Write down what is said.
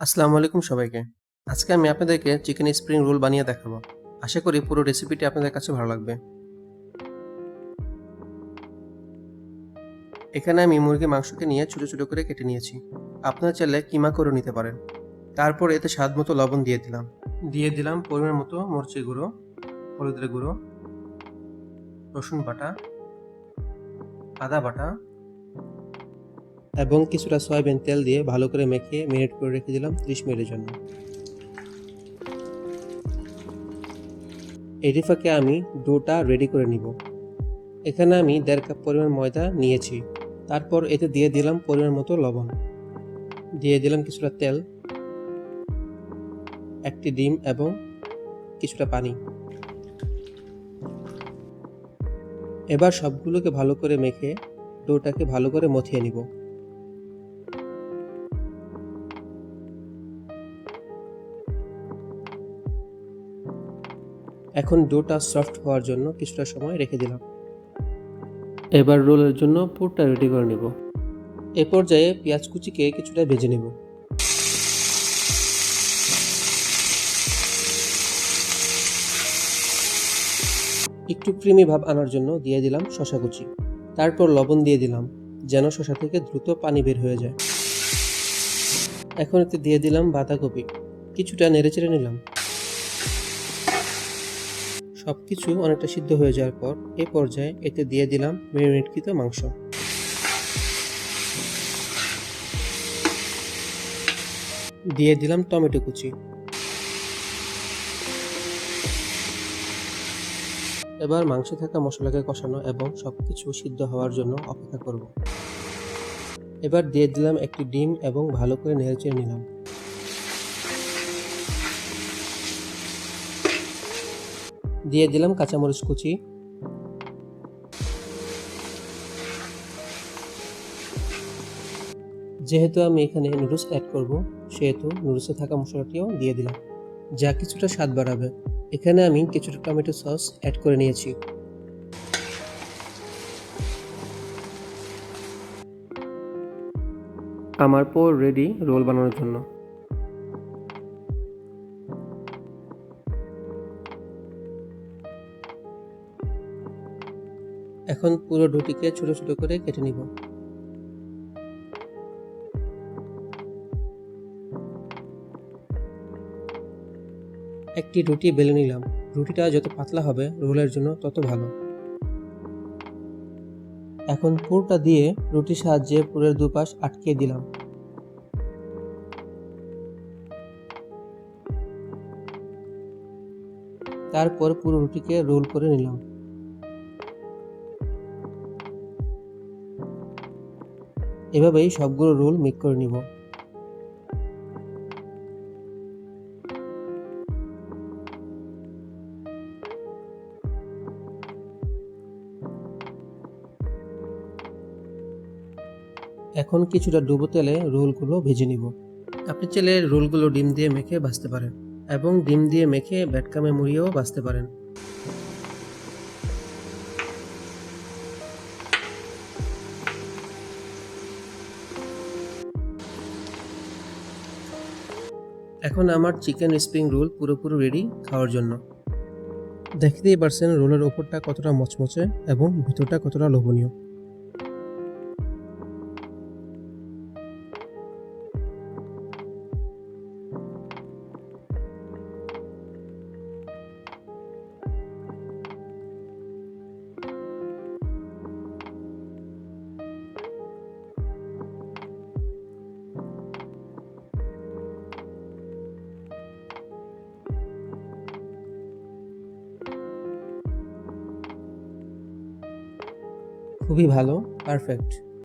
আসসালামু আলাইকুম সবাইকে। আজকে আমি আপনাদেরকে চিকেন স্প্রিং রোল বানিয়ে দেখাবো। আশা করি পুরো রেসিপিটি আপনাদের কাছে ভালো লাগবে। এখানে আমি মুরগির মাংসকে নিয়ে ছোট, ছোট করে কেটে নিয়েছি। আপনারা চাইলে কিমা করেও নিতে পারেন। তারপর এতে স্বাদমতো লবণ দিয়ে দিলাম। দিয়ে দিলাম পরিমাণ মতো মরিচের গুঁড়ো, হলুদের গুঁড়ো, রসুন বাটা, আদা বাটা এবং কিছুটা সয়াবিন তেল দিয়ে ভালো করে মেখে মেরিনেট করে রেখে দিলাম 30 মিনিটের জন্য। এরই ফাঁকে আমি ডোটা রেডি করে নিব। এখানে আমি 1.5 কাপ পরিমাণ ময়দা নিয়েছি। তারপর এতে দিয়ে দিলাম পরিমাণ মতো লবণ, দিয়ে দিলাম কিছুটা তেল, একটি ডিম এবং কিছুটা পানি। এবার সবগুলোকে ভালো করে মেখে ডোটাকে ভালো করে মথিয়ে নিব। এখন ডোটা সফট হওয়ার জন্য কিছুটা সময় রেখে দিলাম। এবার রোলের জন্য পুরটা রেডি করে নেব। এ পর্যায়ে পেঁয়াজ কুচিকে কিছুটা ভেজে নেব। একটু ক্রিমি ভাব আনার জন্য দিয়ে দিলাম শসা কুচি। তারপর লবণ দিয়ে দিলাম যেন শসা থেকে দ্রুত পানি বের হয়ে যায়। এখন এতে দিয়ে দিলাম বাঁধাকপি, কিছুটা নেড়েচেড়ে নিলাম। সবকিছু অনেকটা সিদ্ধ হয়ে যাওয়ার পর এই পর্যায়ে এতে দিয়ে দিলাম ম্যারিনেটকৃত মাংস। দিয়ে দিলাম টমেটো কুচি। এবার মাংসে থাকা মশলাকে কষানো এবং সবকিছু সিদ্ধ হওয়ার জন্য অপেক্ষা করব। এবার দিয়ে দিলাম একটি ডিম এবং ভালো করে নেড়েচেড়ে নিলাম। দিয়ে দিলাম কাঁচামরিচ কুচি। যেহেতু আমি এখানে নুডলস অ্যাড করব, সেহেতু নুডলসে থাকা মশলাটিও দিয়ে দিলাম, যা কিছুটা স্বাদ বাড়াবে। এখানে আমি কিছুটা টমেটো সস অ্যাড করে নিয়েছি। আমার পর রেডি রোল বানানোর জন্য। এখন পুরো ডোটিকে ছোট ছোট করে কেটে নিব। একটি রুটি বেলে নিলাম। রুটিটা যত পাতলা হবে রোলের জন্য তত ভালো। এখন পুরটা দিয়ে রুটির সাহায্যে পুরের দুপাশ আটকে দিলাম। তারপর পুরো রুটিকে রোল করে নিলাম। এভাবেই সবগুলো রোল মেক করে নিব। এখন কিছুটা ডুবো তেলে রোলগুলো ভেজে নিব। আপনি চাইলে রোলগুলো ডিম দিয়ে মেখে ভাজতে পারেন এবং ডিম দিয়ে মেখে ব্রেডক্রামে মুড়িয়েও ভাজতে পারেন। এখন আমার চিকেন স্প্রিং রোল পুরোপুরি রেডি খাওয়ার জন্য। দেখতেই পারছেন রোলের ওপরটা কতটা মচমচে এবং ভিতরটা কতটা লোভনীয়। খুবই ভালো, পারফেক্ট।